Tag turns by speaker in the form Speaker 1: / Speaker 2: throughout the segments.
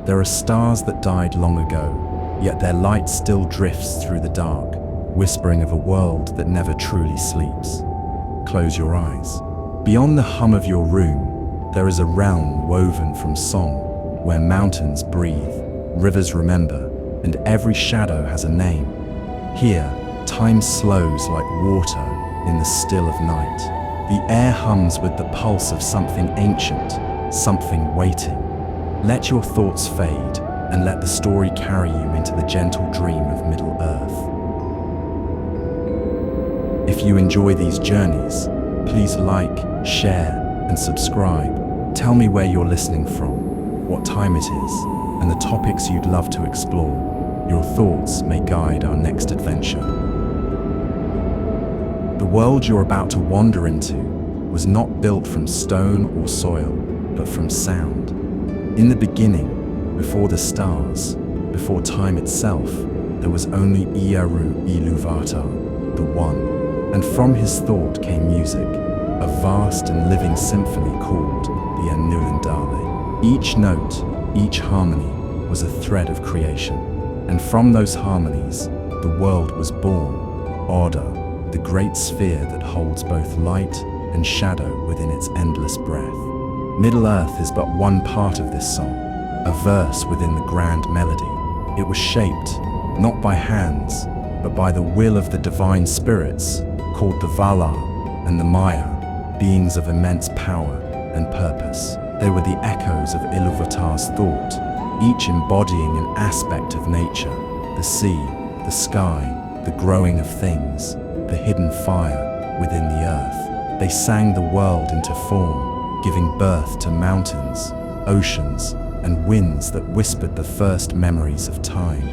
Speaker 1: There are stars that died long ago, yet their light still drifts through the dark, whispering of a world that never truly sleeps. Close your eyes. Beyond the hum of your room, there is a realm woven from song, where mountains breathe, rivers remember, and every shadow has a name. Here, time slows like water in the still of night. The air hums with the pulse of something ancient, something waiting. Let your thoughts fade, and let the story carry you into the gentle dream of Middle-earth. If you enjoy these journeys, please like, share, and subscribe. Tell me where you're listening from, what time it is, and the topics you'd love to explore. Your thoughts may guide our next adventure. The world you're about to wander into was not built from stone or soil, but from sound. In the beginning, before the stars, before time itself, there was only Iaru Iluvatar, the One. And from his thought came music, a vast and living symphony called the Unwind. Each note, each harmony was a thread of creation. And from those harmonies, the world was born. Order, the great sphere that holds both light and shadow within its endless breath. Middle-earth is but one part of this song, a verse within the grand melody. It was shaped, not by hands, but by the will of the divine spirits, called the Valar and the Maya, beings of immense power and purpose. They were the echoes of Iluvatar's thought, each embodying an aspect of nature: the sea, the sky, the growing of things, the hidden fire within the earth. They sang the world into form, giving birth to mountains, oceans, and winds that whispered the first memories of time.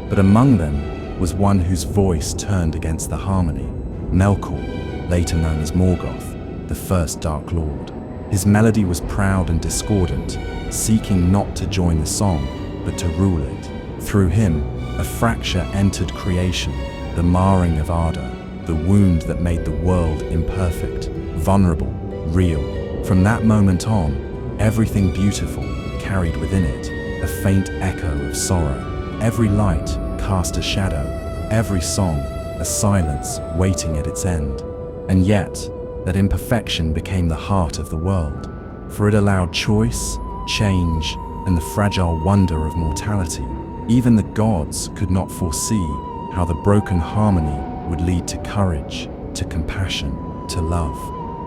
Speaker 1: But among them was one whose voice turned against the harmony: Melkor, later known as Morgoth, the first Dark Lord. His melody was proud and discordant, seeking not to join the song, but to rule it. Through him, a fracture entered creation, the marring of ardor, the wound that made the world imperfect, vulnerable, real. From that moment on, everything beautiful carried within it a faint echo of sorrow. Every light cast a shadow, every song a silence waiting at its end. And yet, that imperfection became the heart of the world, for it allowed choice, change, and the fragile wonder of mortality. Even the gods could not foresee how the broken harmony would lead to courage, to compassion, to love.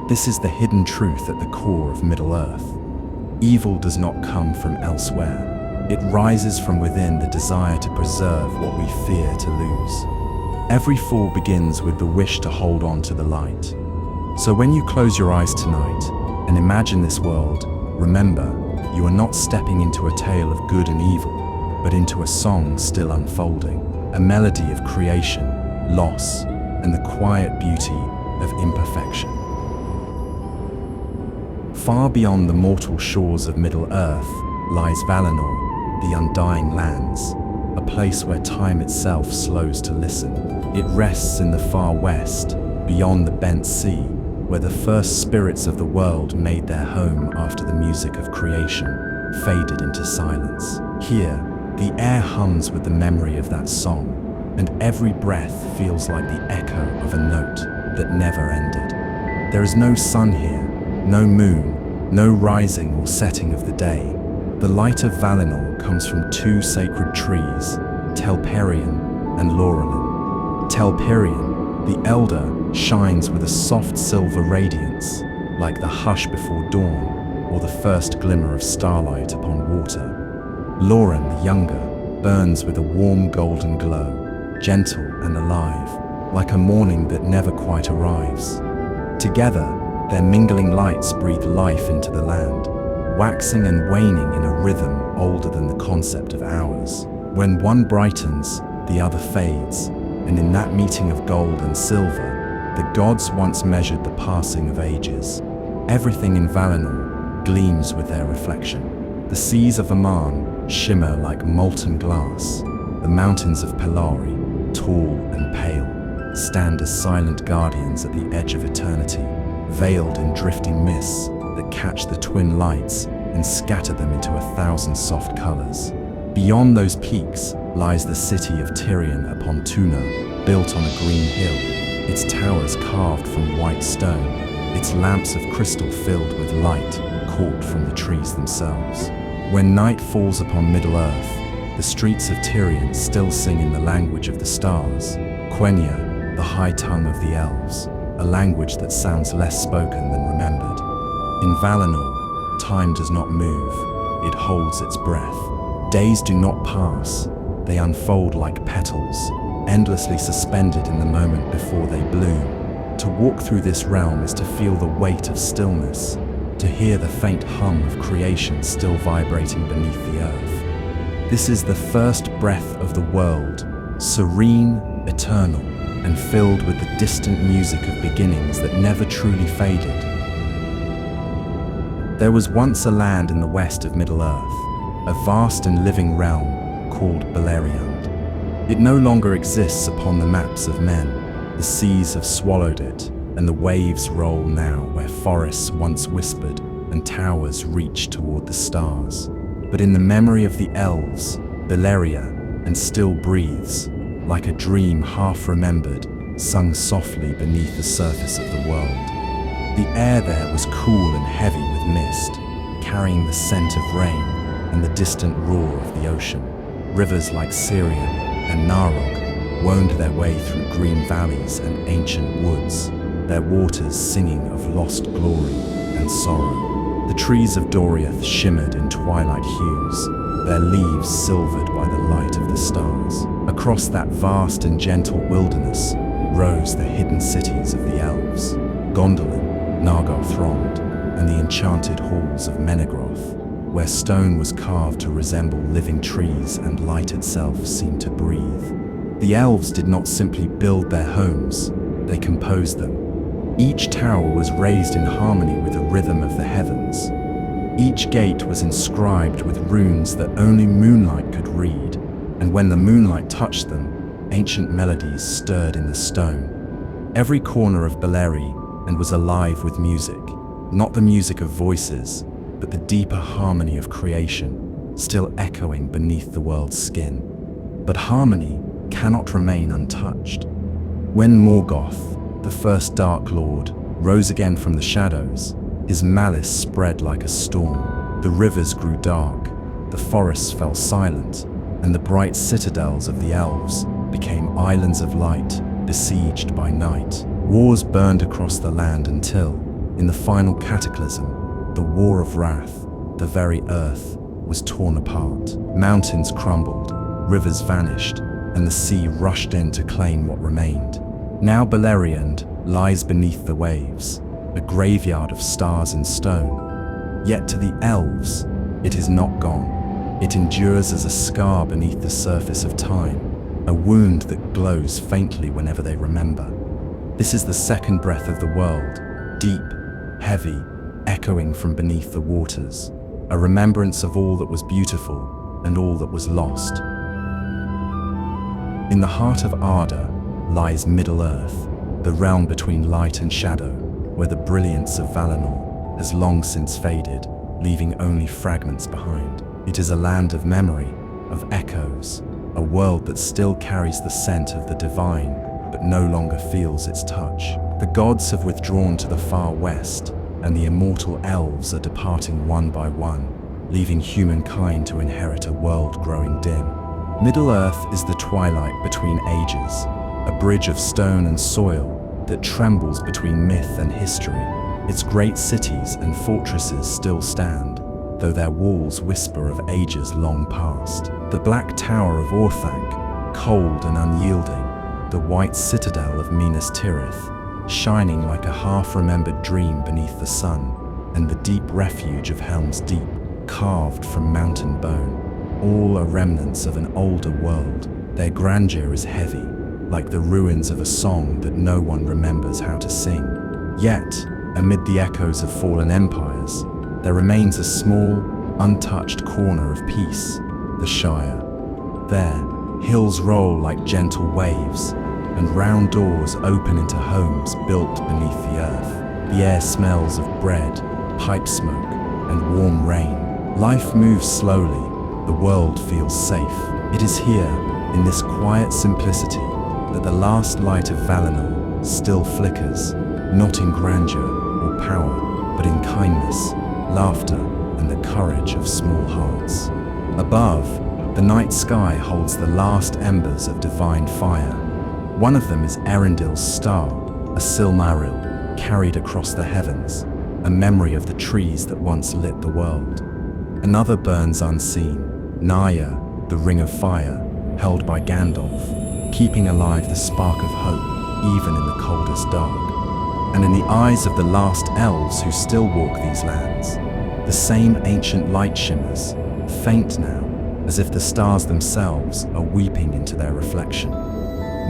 Speaker 1: This is the hidden truth at the core of Middle-earth. Evil does not come from elsewhere. It rises from within the desire to preserve what we fear to lose. Every fall begins with the wish to hold on to the light. So when you close your eyes tonight and imagine this world, remember, you are not stepping into a tale of good and evil, but into a song still unfolding, a melody of creation, loss, and the quiet beauty of imperfection. Far beyond the mortal shores of Middle-earth lies Valinor, the Undying Lands, a place where time itself slows to listen. It rests in the far west, beyond the bent sea, where the first spirits of the world made their home after the music of creation faded into silence. Here, the air hums with the memory of that song, and every breath feels like the echo of a note that never ended. There is no sun here, no moon, no rising or setting of the day. The light of Valinor comes from two sacred trees, Telperion and Laurelin. Telperion, the elder, shines with a soft silver radiance, like the hush before dawn or the first glimmer of starlight upon water. Lauren, the younger, burns with a warm golden glow, gentle and alive, like a morning that never quite arrives. Together, their mingling lights breathe life into the land, waxing and waning in a rhythm older than the concept of hours. When one brightens, the other fades, and in that meeting of gold and silver, the gods once measured the passing of ages. Everything in Valinor gleams with their reflection. The seas of Aman shimmer like molten glass. The mountains of Pelari, tall and pale, stand as silent guardians at the edge of eternity, veiled in drifting mists that catch the twin lights and scatter them into 1,000 soft colors. Beyond those peaks lies the city of Tirion upon Tuna, built on a green hill, its towers carved from white stone, its lamps of crystal filled with light caught from the trees themselves. When night falls upon Middle-earth, the streets of Tirion still sing in the language of the stars, Quenya, the high tongue of the elves, a language that sounds less spoken than remembered. In Valinor, time does not move, it holds its breath. Days do not pass, they unfold like petals, endlessly suspended in the moment before they bloom. To walk through this realm is to feel the weight of stillness, to hear the faint hum of creation still vibrating beneath the earth. This is the first breath of the world, serene, eternal, and filled with the distant music of beginnings that never truly faded. There was once a land in the west of Middle-earth, a vast and living realm called Beleriand. It no longer exists upon the maps of men. The seas have swallowed it, and the waves roll now where forests once whispered and towers reach toward the stars. But in the memory of the elves, Beleria and still breathes, like a dream half remembered, sung softly beneath the surface of the world. The air there was cool and heavy with mist, carrying the scent of rain and the distant roar of the ocean. Rivers like Serene and Narog wound their way through green valleys and ancient woods, their waters singing of lost glory and sorrow. The trees of Doriath shimmered in twilight hues, their leaves silvered by the light of the stars. Across that vast and gentle wilderness rose the hidden cities of the elves, Gondolin, Nargothrond, and the enchanted halls of Menegroth, where stone was carved to resemble living trees and light itself seemed to breathe. The elves did not simply build their homes, they composed them. Each tower was raised in harmony with the rhythm of the heavens. Each gate was inscribed with runes that only moonlight could read, and when the moonlight touched them, ancient melodies stirred in the stone. Every corner of Beleri and was alive with music, not the music of voices, but the deeper harmony of creation, still echoing beneath the world's skin. But harmony cannot remain untouched. When Morgoth, the first Dark Lord, rose again from the shadows, his malice spread like a storm. The rivers grew dark, the forests fell silent, and the bright citadels of the elves became islands of light, besieged by night. Wars burned across the land until, in the final cataclysm, the War of Wrath, the very earth was torn apart. Mountains crumbled, rivers vanished, and the sea rushed in to claim what remained. Now Beleriand lies beneath the waves, a graveyard of stars and stone. Yet to the elves, it is not gone. It endures as a scar beneath the surface of time, a wound that glows faintly whenever they remember. This is the second breath of the world, deep, heavy, echoing from beneath the waters, a remembrance of all that was beautiful and all that was lost. In the heart of Arda lies Middle-earth, the realm between light and shadow, where the brilliance of Valinor has long since faded, leaving only fragments behind. It is a land of memory, of echoes, a world that still carries the scent of the divine, but no longer feels its touch. The gods have withdrawn to the far west, and the immortal elves are departing one by one, leaving humankind to inherit a world growing dim. Middle-earth is the twilight between ages, a bridge of stone and soil that trembles between myth and history. Its great cities and fortresses still stand, though their walls whisper of ages long past. The black tower of Orthanc, cold and unyielding, the white citadel of Minas Tirith, shining like a half-remembered dream beneath the sun, and the deep refuge of Helm's Deep, carved from mountain bone. All are remnants of an older world. Their grandeur is heavy, like the ruins of a song that no one remembers how to sing. Yet, amid the echoes of fallen empires, there remains a small, untouched corner of peace, the Shire. There, hills roll like gentle waves, and round doors open into homes built beneath the earth. The air smells of bread, pipe smoke, and warm rain. Life moves slowly, the world feels safe. It is here, in this quiet simplicity, that the last light of Valinor still flickers, not in grandeur or power, but in kindness, laughter, and the courage of small hearts. Above, the night sky holds the last embers of divine fire. One of them is Eärendil's star, a Silmaril carried across the heavens, a memory of the trees that once lit the world. Another burns unseen, Naya, the ring of fire, held by Gandalf, keeping alive the spark of hope even in the coldest dark. And in the eyes of the last elves who still walk these lands, the same ancient light shimmers, faint now, as if the stars themselves are weeping into their reflection.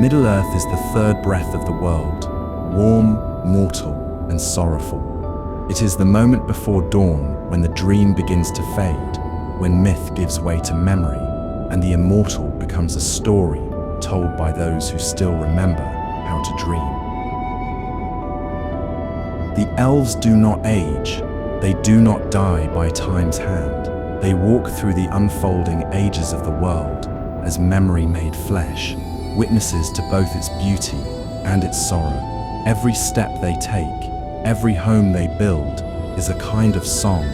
Speaker 1: Middle-earth is the third breath of the world, warm, mortal, and sorrowful. It is the moment before dawn when the dream begins to fade, when myth gives way to memory, and the immortal becomes a story told by those who still remember how to dream. The elves do not age, they do not die by time's hand. They walk through the unfolding ages of the world as memory made flesh, witnesses to both its beauty and its sorrow. Every step they take, every home they build, is a kind of song.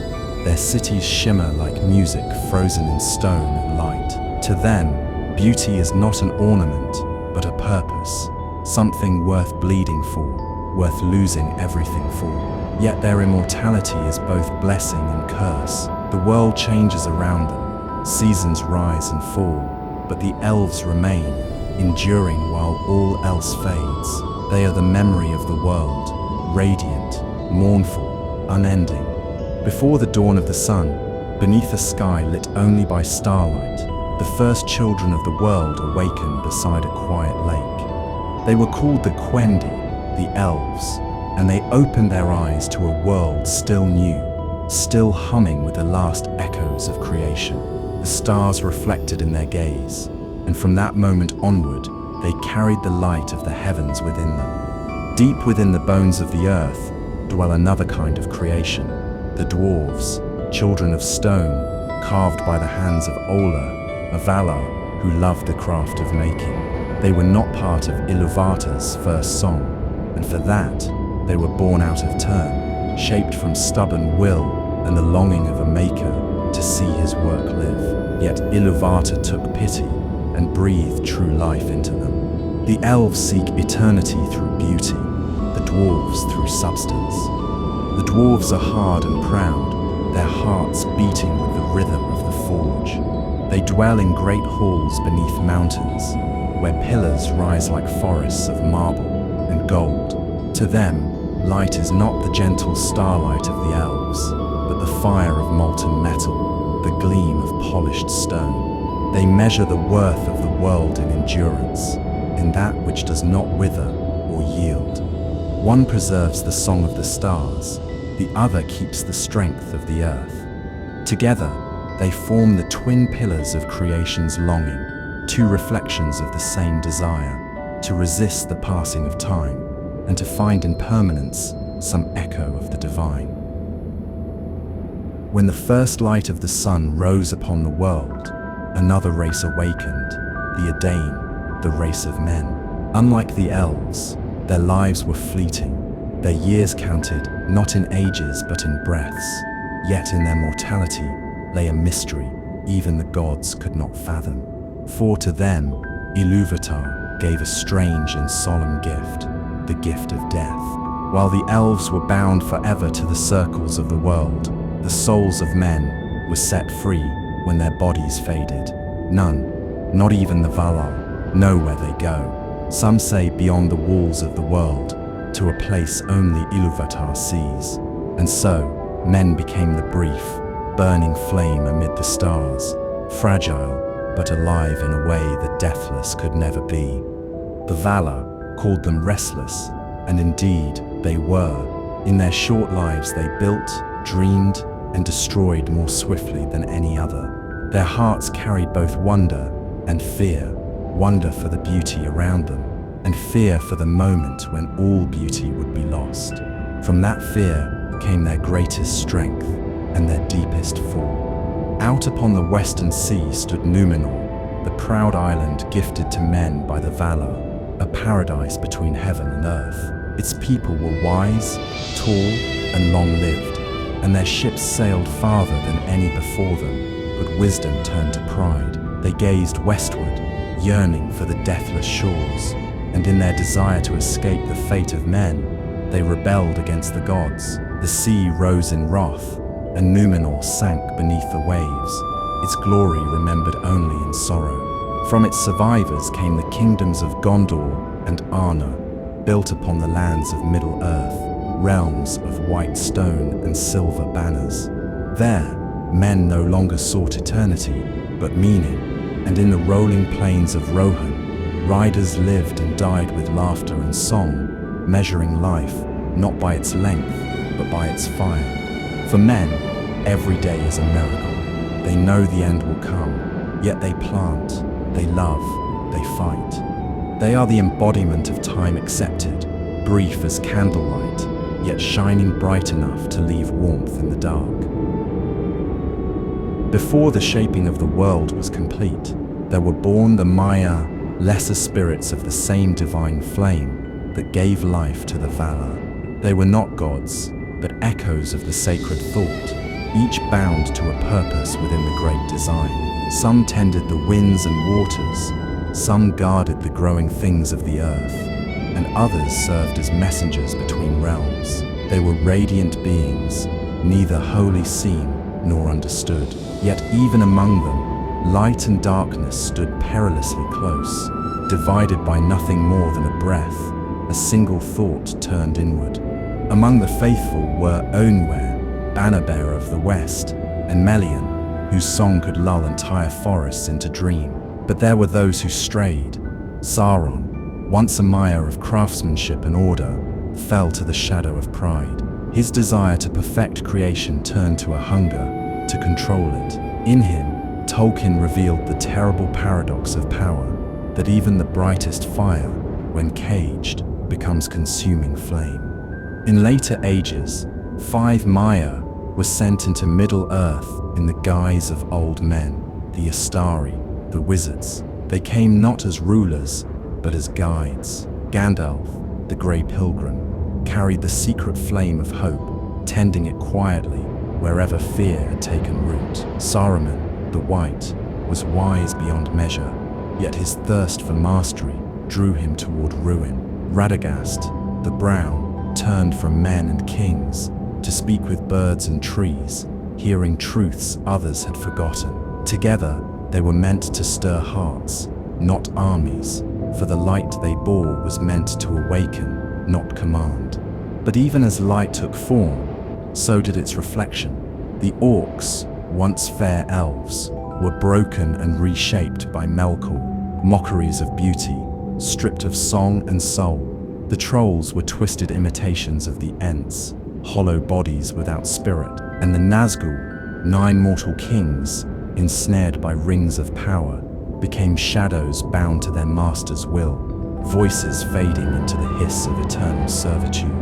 Speaker 1: Their cities shimmer like music frozen in stone and light. To them, beauty is not an ornament, but a purpose, something worth bleeding for, worth losing everything for. Yet their immortality is both blessing and curse. The world changes around them, seasons rise and fall, but the elves remain, enduring while all else fades. They are the memory of the world, radiant, mournful, unending. Before the dawn of the sun, beneath a sky lit only by starlight, the first children of the world awakened beside a quiet lake. They were called the Quendi, the elves, and they opened their eyes to a world still new, still humming with the last echoes of creation. The stars reflected in their gaze, and from that moment onward, they carried the light of the heavens within them. Deep within the bones of the earth dwell another kind of creation, the dwarves, children of stone, carved by the hands of Ola, a Valar who loved the craft of making. They were not part of Iluvatar's first song, and for that, they were born out of turn, shaped from stubborn will and the longing of a maker to see his work live. Yet Iluvatar took pity and breathed true life into them. The elves seek eternity through beauty, the dwarves through substance. The dwarves are hard and proud, their hearts beating with the rhythm of the forge. They dwell in great halls beneath mountains, where pillars rise like forests of marble and gold. To them, light is not the gentle starlight of the elves, but the fire of molten metal, the gleam of polished stone. They measure the worth of the world in endurance, in that which does not wither or yield. One preserves the song of the stars, the other keeps the strength of the earth. Together, they form the twin pillars of creation's longing, two reflections of the same desire, to resist the passing of time, and to find in permanence some echo of the divine. When the first light of the sun rose upon the world, another race awakened, the Edain, the race of men. Unlike the elves, their lives were fleeting, their years counted not in ages but in breaths, yet in their mortality lay a mystery even the gods could not fathom. For to them, Iluvatar gave a strange and solemn gift, the gift of death. While the elves were bound forever to the circles of the world, the souls of men were set free when their bodies faded. None, not even the Valar, know where they go. Some say beyond the walls of the world, to a place only Iluvatar sees. And so, men became the brief, burning flame amid the stars, fragile, but alive in a way the deathless could never be. The Valar called them restless, and indeed they were. In their short lives they built, dreamed, and destroyed more swiftly than any other. Their hearts carried both wonder and fear, wonder for the beauty around them, and fear for the moment when all beauty would be lost. From that fear came their greatest strength, and their deepest fall. Out upon the western sea stood Númenor, the proud island gifted to men by the Valar, a paradise between heaven and earth. Its people were wise, tall, and long-lived, and their ships sailed farther than any before them, but wisdom turned to pride. They gazed westward, yearning for the deathless shores, and in their desire to escape the fate of men, they rebelled against the gods. The sea rose in wrath, and Númenor sank beneath the waves, its glory remembered only in sorrow. From its survivors came the kingdoms of Gondor and Arnor, built upon the lands of Middle-earth, realms of white stone and silver banners. There, men no longer sought eternity, but meaning, and in the rolling plains of Rohan, riders lived and died with laughter and song, measuring life not by its length, but by its fire. For men, every day is a miracle. They know the end will come, yet they plant, they love, they fight. They are the embodiment of time accepted, brief as candlelight, yet shining bright enough to leave warmth in the dark. Before the shaping of the world was complete, there were born the Maya, lesser spirits of the same divine flame that gave life to the Valar. They were not gods, but echoes of the sacred thought, each bound to a purpose within the great design. Some tended the winds and waters, some guarded the growing things of the earth, and others served as messengers between realms. They were radiant beings, neither wholly seen nor understood. Yet even among them, light and darkness stood perilously close, divided by nothing more than a breath, a single thought turned inward. Among the faithful were Onwe, banner-bearer of the West, and Melian, whose song could lull entire forests into dream. But there were those who strayed. Sauron, once a Maya of craftsmanship and order, fell to the shadow of pride. His desire to perfect creation turned to a hunger to control it. In him, Tolkien revealed the terrible paradox of power, that even the brightest fire, when caged, becomes consuming flame. In later ages, 5 Maya were sent into Middle-earth in the guise of old men, the Astari, the wizards. They came not as rulers, but as guides. Gandalf, the Grey Pilgrim, carried the secret flame of hope, tending it quietly wherever fear had taken root. Saruman, the White, was wise beyond measure, yet his thirst for mastery drew him toward ruin. Radagast, the Brown, turned from men and kings to speak with birds and trees, hearing truths others had forgotten. Together, they were meant to stir hearts, not armies, for the light they bore was meant to awaken, not command. But even as light took form, so did its reflection. The orcs, once fair elves, were broken and reshaped by Melkor, mockeries of beauty, stripped of song and soul. The trolls were twisted imitations of the Ents, hollow bodies without spirit, and the Nazgul, 9 mortal kings, ensnared by rings of power, became shadows bound to their master's will, voices fading into the hiss of eternal servitude.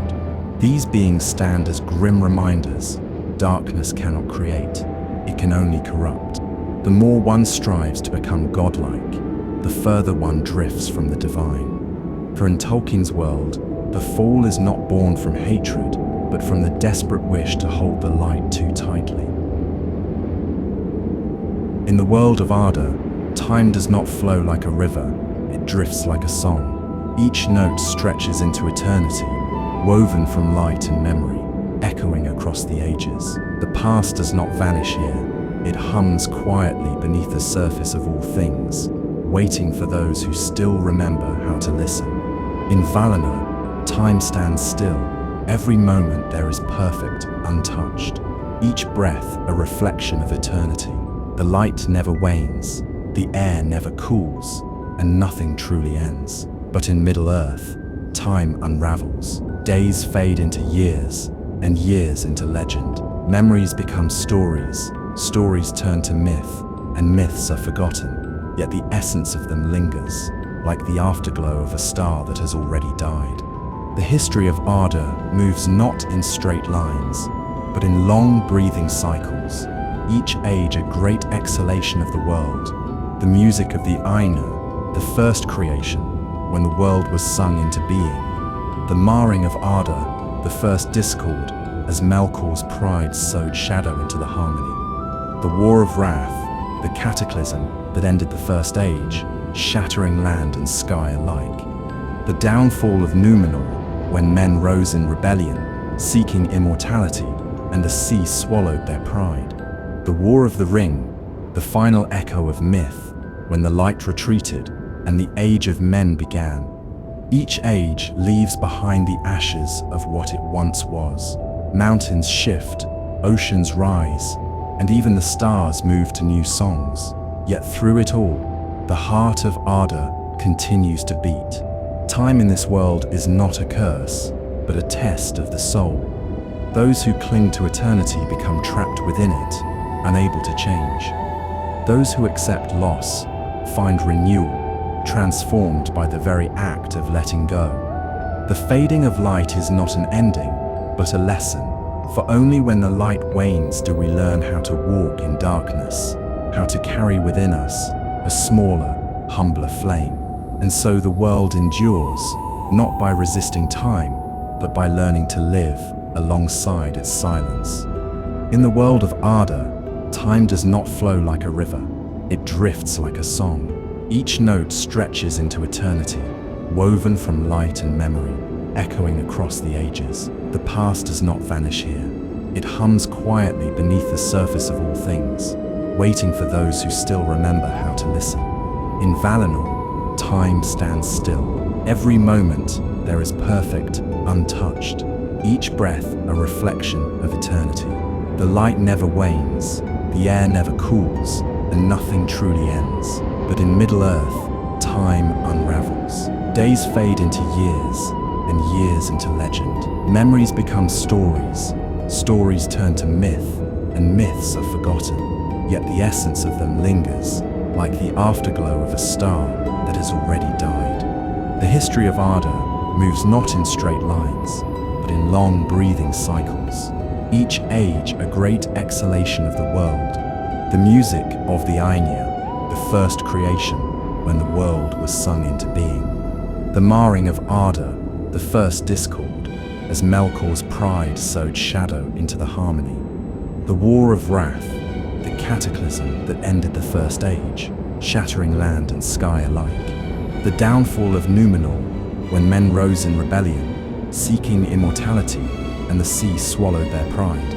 Speaker 1: These beings stand as grim reminders. Darkness cannot create, it can only corrupt. The more one strives to become godlike, the further one drifts from the divine. For in Tolkien's world, the fall is not born from hatred, but from the desperate wish to hold the light too tightly. In the world of Arda, time does not flow like a river, it drifts like a song. Each note stretches into eternity, woven from light and memory, echoing across the ages. The past does not vanish here, it hums quietly beneath the surface of all things, waiting for those who still remember how to listen. In Valinor, time stands still. Every moment there is perfect, untouched. Each breath a reflection of eternity. The light never wanes, the air never cools, and nothing truly ends. But in Middle-earth, time unravels. Days fade into years, and years into legend. Memories become stories, stories turn to myth, and myths are forgotten, yet the essence of them lingers, like the afterglow of a star that has already died. The history of Arda moves not in straight lines, but in long breathing cycles, each age a great exhalation of the world, the music of the Ainu, the first creation, when the world was sung into being, the marring of ardor, the first discord, as Melkor's pride sowed shadow into the harmony, the war of wrath, the cataclysm that ended the first age, shattering land and sky alike, the downfall of Numenor, when men rose in rebellion, seeking immortality, and the sea swallowed their pride, the War of the Ring, the final echo of myth, when the light retreated and the age of men began. Each age leaves behind the ashes of what it once was. Mountains shift, oceans rise, and even the stars move to new songs. Yet through it all, the heart of Ardor continues to beat. Time in this world is not a curse, but a test of the soul. Those who cling to eternity become trapped within it, unable to change. Those who accept loss find renewal, transformed by the very act of letting go. The fading of light is not an ending, but a lesson, for only when the light wanes do we learn how to walk in darkness, how to carry within us a smaller, humbler flame. And so the world endures, not by resisting time, but by learning to live alongside its silence. In the world of Ardor, time does not flow like a river, it drifts like a song. Each note stretches into eternity, woven from light and memory, echoing across the ages. The past does not vanish here. It hums quietly beneath the surface of all things, waiting for those who still remember how to listen. In Valinor, time stands still. Every moment there is perfect, untouched. Each breath a reflection of eternity. The light never wanes, the air never cools, and nothing truly ends. But in Middle-earth, time unravels. Days fade into years, and years into legend. Memories become stories, stories turn to myth, and myths are forgotten. Yet the essence of them lingers, like the afterglow of a star that has already died. The history of Ardor moves not in straight lines, but in long breathing cycles. Each age a great exhalation of the world, the music of the Ainu, the first creation, when the world was sung into being. The marring of Ardor, the first discord, as Melkor's pride sowed shadow into the harmony. The war of wrath, the cataclysm that ended the first age, shattering land and sky alike. The downfall of Numenor, when men rose in rebellion, seeking immortality, and the sea swallowed their pride.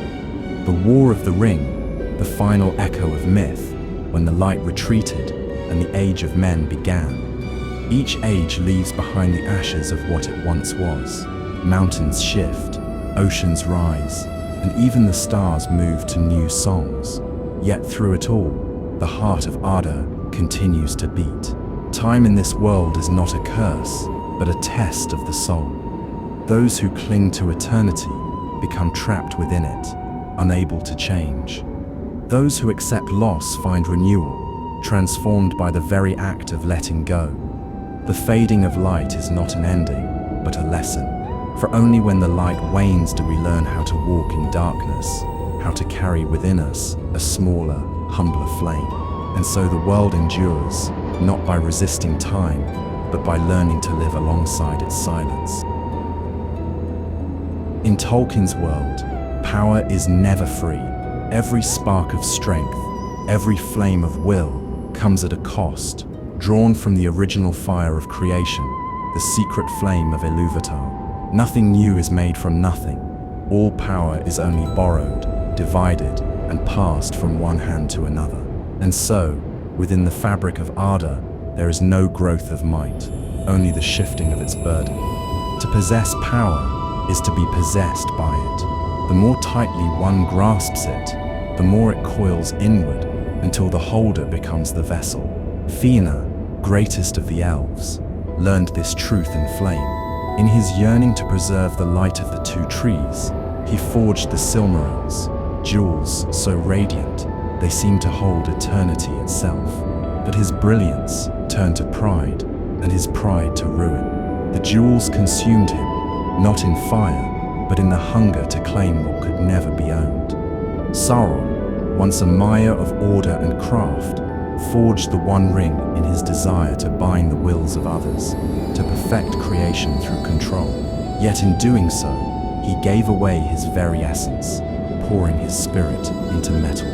Speaker 1: The War of the Ring, the final echo of myth, when the light retreated and the age of men began. Each age leaves behind the ashes of what it once was. Mountains shift, oceans rise, and even the stars move to new songs. Yet through it all, the heart of Ardor continues to beat. Time in this world is not a curse, but a test of the soul. Those who cling to eternity become trapped within it, unable to change. Those who accept loss find renewal, transformed by the very act of letting go. The fading of light is not an ending, but a lesson, for only when the light wanes do we learn how to walk in darkness, how to carry within us a smaller, humbler flame. And so the world endures, not by resisting time, but by learning to live alongside its silence. In Tolkien's world, power is never free. Every spark of strength, every flame of will comes at a cost, drawn from the original fire of creation, the secret flame of Ilúvatar. Nothing new is made from nothing. All power is only borrowed, divided, and passed from one hand to another. And so, within the fabric of Ardor, there is no growth of might, only the shifting of its burden. To possess power is to be possessed by it. The more tightly one grasps it, the more it coils inward until the holder becomes the vessel. Fëanor, greatest of the elves, learned this truth in flame. In his yearning to preserve the light of the two trees, he forged the Silmarils, jewels so radiant they seemed to hold eternity itself. But his brilliance turned to pride, and his pride to ruin. The jewels consumed him, not in fire, but in the hunger to claim what could never be owned. Sauron, once a mire of order and craft, forged the One Ring in his desire to bind the wills of others, to perfect creation through control. Yet in doing so, he gave away his very essence, pouring his spirit into metal.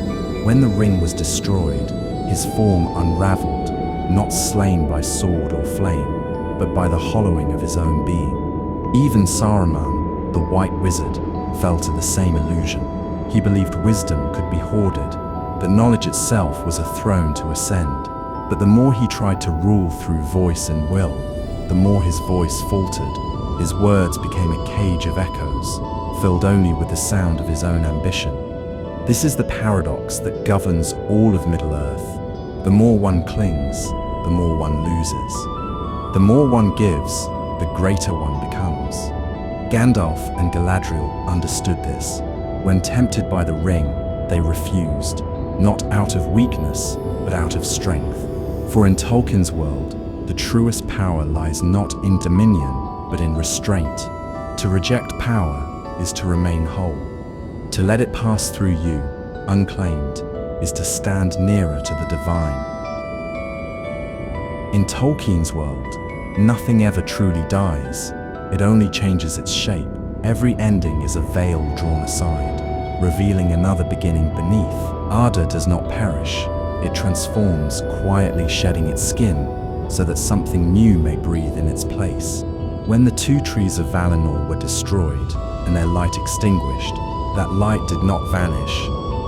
Speaker 1: When the ring was destroyed, his form unraveled, not slain by sword or flame, but by the hollowing of his own being. Even Saruman, the White Wizard, fell to the same illusion. He believed wisdom could be hoarded, that knowledge itself was a throne to ascend. But the more he tried to rule through voice and will, the more his voice faltered. His words became a cage of echoes, filled only with the sound of his own ambition. This is the paradox that governs all of Middle-earth. The more one clings, the more one loses. The more one gives, the greater one becomes. Gandalf and Galadriel understood this. When tempted by the ring, they refused, not out of weakness, but out of strength. For in Tolkien's world, the truest power lies not in dominion, but in restraint. To reject power is to remain whole. To let it pass through you, unclaimed, is to stand nearer to the divine. In Tolkien's world, nothing ever truly dies. It only changes its shape. Every ending is a veil drawn aside, revealing another beginning beneath. Arda does not perish. It transforms, quietly shedding its skin, so that something new may breathe in its place. When the two trees of Valinor were destroyed, and their light extinguished, that light did not vanish.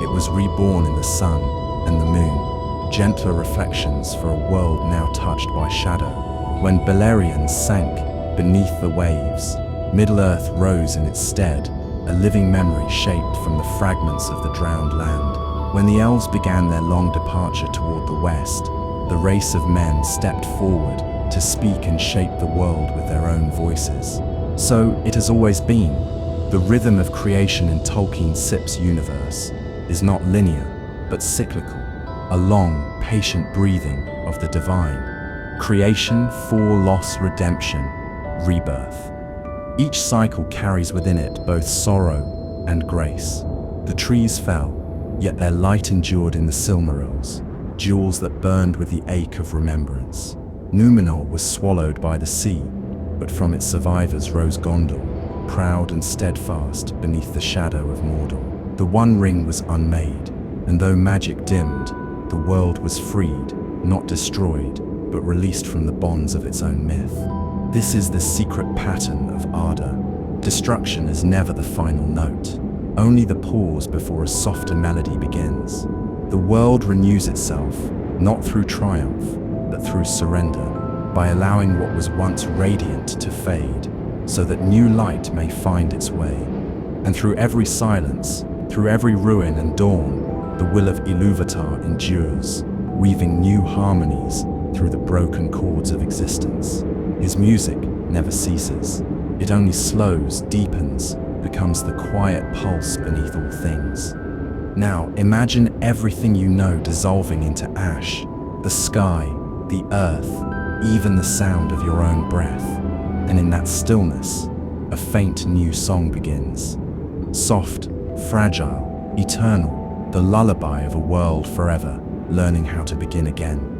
Speaker 1: It was reborn in the sun and the moon, gentler reflections for a world now touched by shadow. When Beleriand sank beneath the waves, Middle-earth rose in its stead, a living memory shaped from the fragments of the drowned land. When the elves began their long departure toward the west, the race of men stepped forward to speak and shape the world with their own voices. So it has always been. The rhythm of creation in Tolkien Sip's universe is not linear, but cyclical, a long, patient breathing of the divine. Creation, fall, loss, redemption, rebirth. Each cycle carries within it both sorrow and grace. The trees fell, yet their light endured in the Silmarils, jewels that burned with the ache of remembrance. Númenor was swallowed by the sea, but from its survivors rose Gondor, proud and steadfast beneath the shadow of Mordor. The One Ring was unmade, and though magic dimmed, the world was freed, not destroyed, but released from the bonds of its own myth. This is the secret pattern of Arda. Destruction is never the final note, only the pause before a softer melody begins. The world renews itself, not through triumph, but through surrender, by allowing what was once radiant to fade, so that new light may find its way. And through every silence, through every ruin and dawn, the will of Ilúvatar endures, weaving new harmonies through the broken chords of existence. His music never ceases. It only slows, deepens, becomes the quiet pulse beneath all things. Now imagine everything you know dissolving into ash, the sky, the earth, even the sound of your own breath. And in that stillness, a faint new song begins. Soft, fragile, eternal, the lullaby of a world forever, learning how to begin again.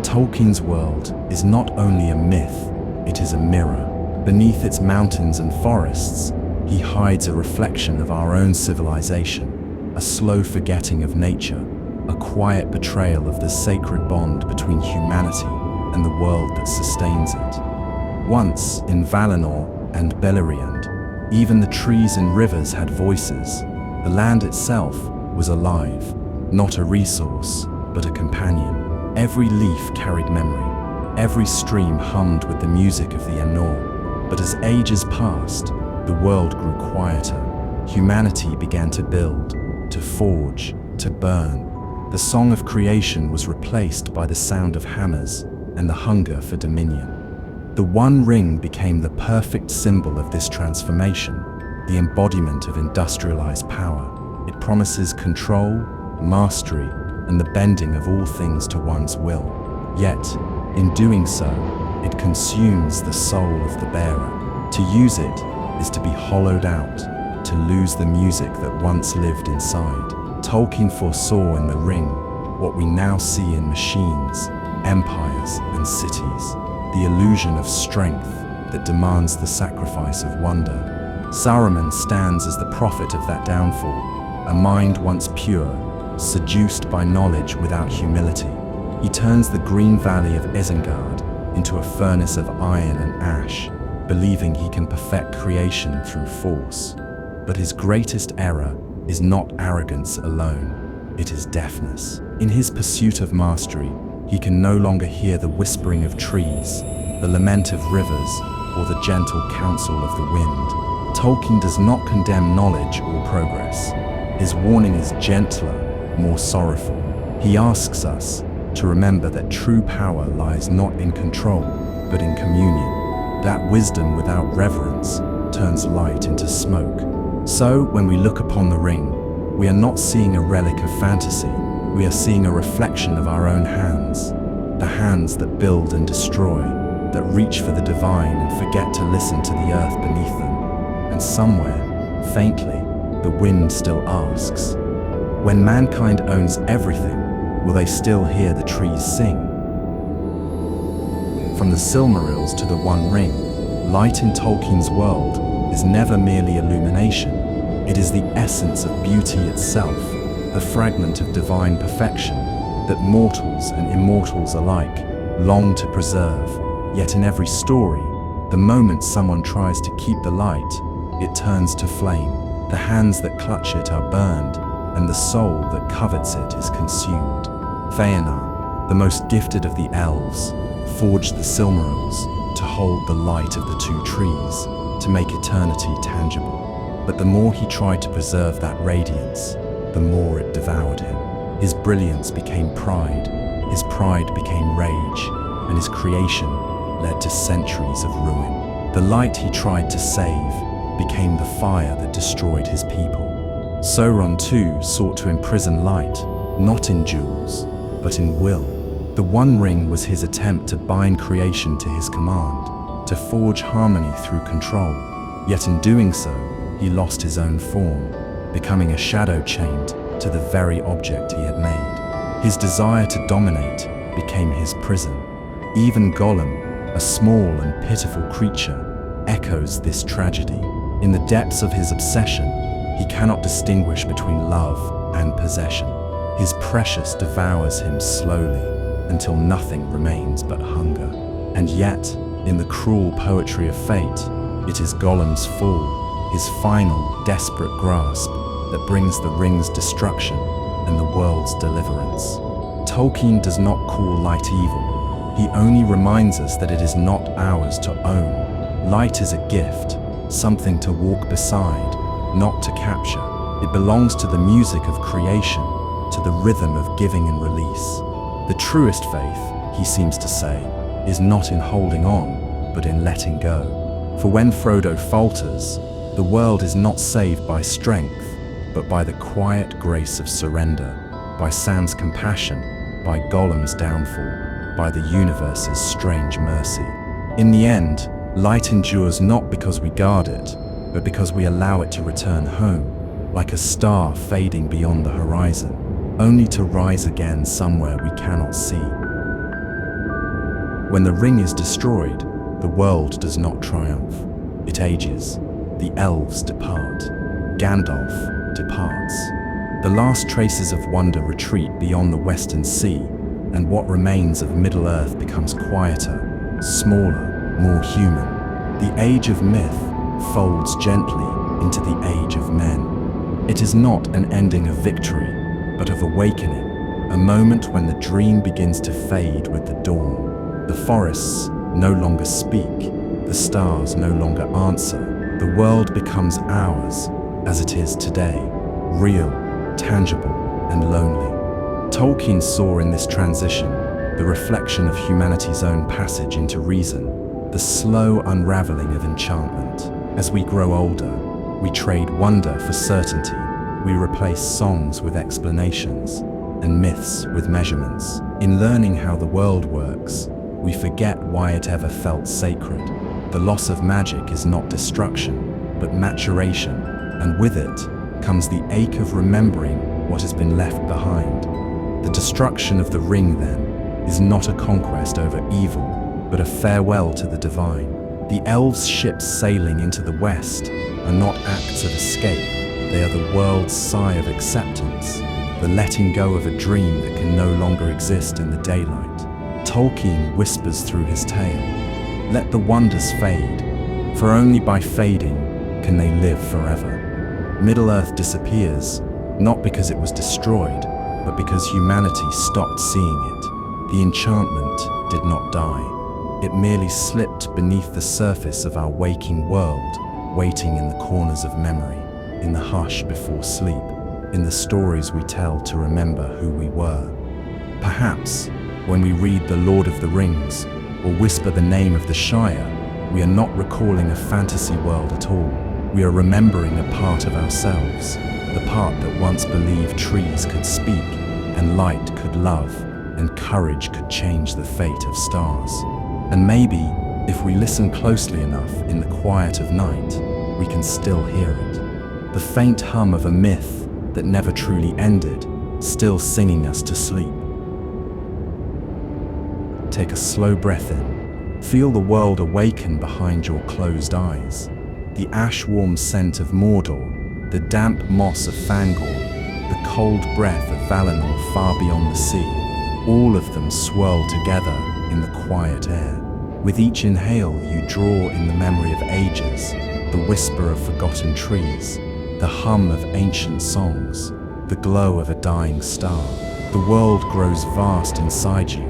Speaker 1: Tolkien's world is not only a myth, it is a mirror. Beneath its mountains and forests, he hides a reflection of our own civilization, a slow forgetting of nature, a quiet betrayal of the sacred bond between humanity and the world that sustains it. Once, in Valinor and Beleriand, even the trees and rivers had voices. The land itself was alive, not a resource, but a companion. Every leaf carried memory, every stream hummed with the music of the Ainur. But as ages passed, the world grew quieter. Humanity began to build, to forge, to burn. The song of creation was replaced by the sound of hammers and the hunger for dominion. The One Ring became the perfect symbol of this transformation, the embodiment of industrialized power. It promises control, mastery, and the bending of all things to one's will. Yet, in doing so, it consumes the soul of the bearer. To use it is to be hollowed out, to lose the music that once lived inside. Tolkien foresaw in The Ring what we now see in machines, empires, and cities, the illusion of strength that demands the sacrifice of wonder. Saruman stands as the prophet of that downfall, a mind once pure, seduced by knowledge without humility. He turns the green valley of Isengard into a furnace of iron and ash, believing he can perfect creation through force. But his greatest error is not arrogance alone, it is deafness. In his pursuit of mastery, he can no longer hear the whispering of trees, the lament of rivers, or the gentle counsel of the wind. Tolkien does not condemn knowledge or progress. His warning is gentler, more sorrowful. He asks us to remember that true power lies not in control, but in communion. That wisdom without reverence turns light into smoke. So, when we look upon the ring, we are not seeing a relic of fantasy, we are seeing a reflection of our own hands. The hands that build and destroy, that reach for the divine and forget to listen to the earth beneath them. And somewhere, faintly, the wind still asks, when mankind owns everything, will they still hear the trees sing? From the Silmarils to the One Ring, light in Tolkien's world is never merely illumination. It is the essence of beauty itself, a fragment of divine perfection that mortals and immortals alike long to preserve. Yet in every story, the moment someone tries to keep the light, it turns to flame. The hands that clutch it are burned, and the soul that covets it is consumed. Fëanor, the most gifted of the elves, forged the Silmarils to hold the light of the two trees, to make eternity tangible. But the more he tried to preserve that radiance, the more it devoured him. His brilliance became pride, his pride became rage, and his creation led to centuries of ruin. The light he tried to save became the fire that destroyed his people. Sauron too sought to imprison light, not in jewels, but in will. The One Ring was his attempt to bind creation to his command, to forge harmony through control. Yet in doing so, he lost his own form, becoming a shadow chained to the very object he had made. His desire to dominate became his prison. Even Gollum, a small and pitiful creature, echoes this tragedy. In the depths of his obsession, he cannot distinguish between love and possession. His precious devours him slowly, until nothing remains but hunger. And yet, in the cruel poetry of fate, it is Gollum's fall, his final, desperate grasp, that brings the ring's destruction and the world's deliverance. Tolkien does not call light evil. He only reminds us that it is not ours to own. Light is a gift, something to walk beside, not to capture. It belongs to the music of creation, to the rhythm of giving and release. The truest faith, he seems to say, is not in holding on, but in letting go. For when Frodo falters, the world is not saved by strength, but by the quiet grace of surrender, by Sam's compassion, by Gollum's downfall, by the universe's strange mercy. In the end, light endures not because we guard it, but because we allow it to return home, like a star fading beyond the horizon, only to rise again somewhere we cannot see. When the ring is destroyed, the world does not triumph. It ages. The elves depart. Gandalf departs. The last traces of wonder retreat beyond the western sea, and what remains of Middle-earth becomes quieter, smaller, more human. The age of myth folds gently into the age of men. It is not an ending of victory, but of awakening, a moment when the dream begins to fade with the dawn. The forests no longer speak, the stars no longer answer. The world becomes ours, as it is today, real, tangible, and lonely. Tolkien saw in this transition the reflection of humanity's own passage into reason, the slow unraveling of enchantment. As we grow older, we trade wonder for certainty. We replace songs with explanations, and myths with measurements. In learning how the world works, we forget why it ever felt sacred. The loss of magic is not destruction, but maturation, and with it comes the ache of remembering what has been left behind. The destruction of the ring, then, is not a conquest over evil, but a farewell to the divine. The elves' ships sailing into the west are not acts of escape, they are the world's sigh of acceptance, the letting go of a dream that can no longer exist in the daylight. Tolkien whispers through his tale, "Let the wonders fade, for only by fading can they live forever." Middle-earth disappears, not because it was destroyed, but because humanity stopped seeing it. The enchantment did not die. It merely slipped beneath the surface of our waking world, waiting in the corners of memory, in the hush before sleep, in the stories we tell to remember who we were. Perhaps, when we read The Lord of the Rings, or whisper the name of the Shire, we are not recalling a fantasy world at all. We are remembering a part of ourselves, the part that once believed trees could speak, and light could love, and courage could change the fate of stars. And maybe, if we listen closely enough in the quiet of night, we can still hear it. The faint hum of a myth that never truly ended, still singing us to sleep. Take a slow breath in. Feel the world awaken behind your closed eyes. The ash-warm scent of Mordor, the damp moss of Fangorn, the cold breath of Valinor far beyond the sea, all of them swirl together in the quiet air. With each inhale, you draw in the memory of ages, the whisper of forgotten trees, the hum of ancient songs, the glow of a dying star. The world grows vast inside you,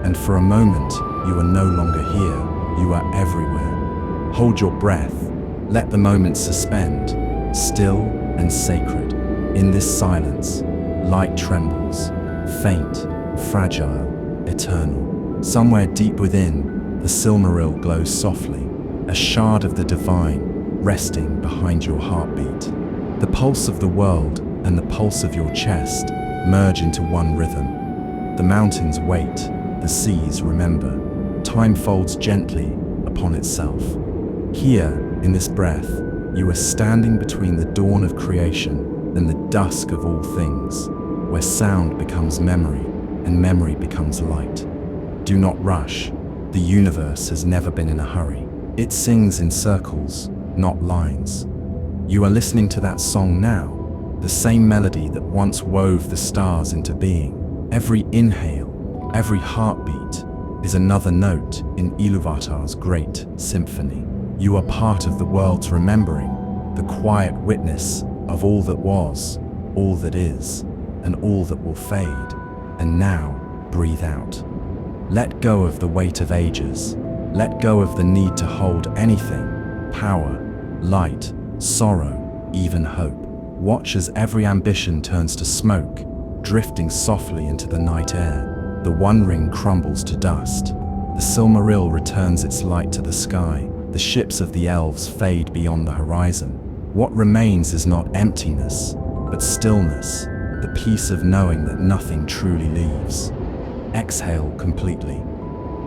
Speaker 1: and for a moment, you are no longer here, you are everywhere. Hold your breath, let the moment suspend, still and sacred. In this silence, light trembles, faint, fragile, eternal. Somewhere deep within, the Silmaril glows softly, a shard of the divine, resting behind your heartbeat. The pulse of the world and the pulse of your chest merge into one rhythm. The mountains wait, the seas remember. Time folds gently upon itself. Here, in this breath, you are standing between the dawn of creation and the dusk of all things, where sound becomes memory and memory becomes light. Do not rush. The universe has never been in a hurry. It sings in circles, not lines. You are listening to that song now, the same melody that once wove the stars into being. Every inhale, every heartbeat is another note in Iluvatar's great symphony. You are part of the world's remembering, the quiet witness of all that was, all that is, and all that will fade. And now, breathe out. Let go of the weight of ages. Let go of the need to hold anything, power, light, sorrow, even hope. Watch as every ambition turns to smoke, drifting softly into the night air. The One Ring crumbles to dust. The Silmaril returns its light to the sky. The ships of the elves fade beyond the horizon. What remains is not emptiness, but stillness, the peace of knowing that nothing truly leaves. Exhale completely.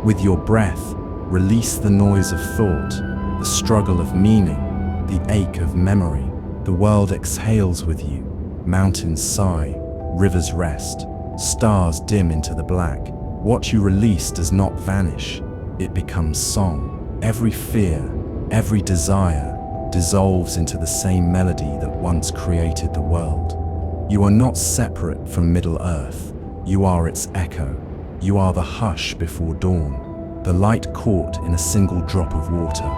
Speaker 1: With your breath, release the noise of thought, the struggle of meaning, the ache of memory. The world exhales with you. Mountains sigh, rivers rest, stars dim into the black. What you release does not vanish. It becomes song. Every fear, every desire dissolves into the same melody that once created the world. You are not separate from Middle-earth. You are its echo. You are the hush before dawn, the light caught in a single drop of water,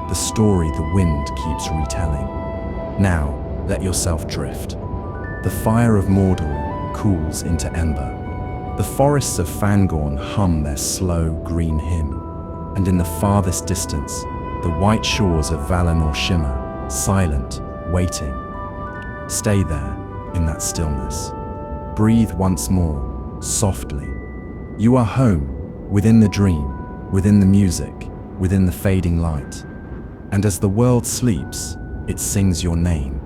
Speaker 1: the story the wind keeps retelling. Now, let yourself drift. The fire of Mordor cools into ember. The forests of Fangorn hum their slow green hymn, and in the farthest distance, the white shores of Valinor shimmer, silent, waiting. Stay there, in that stillness. Breathe once more, softly. You are home, within the dream, within the music, within the fading light. And as the world sleeps, it sings your name.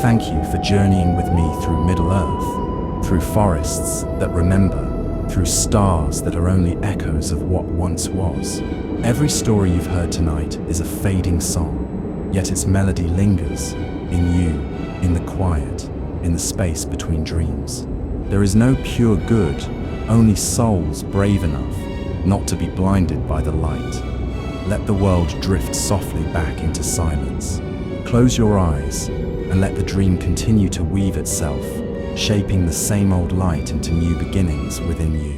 Speaker 1: thank you for journeying with me through Middle-earth, through forests that remember, through stars that are only echoes of what once was. Every story you've heard tonight is a fading song, yet its melody lingers in you, in the quiet, in the space between dreams. There is no pure good, only souls brave enough not to be blinded by the light. Let the world drift softly back into silence. Close your eyes and let the dream continue to weave itself, shaping the same old light into new beginnings within you.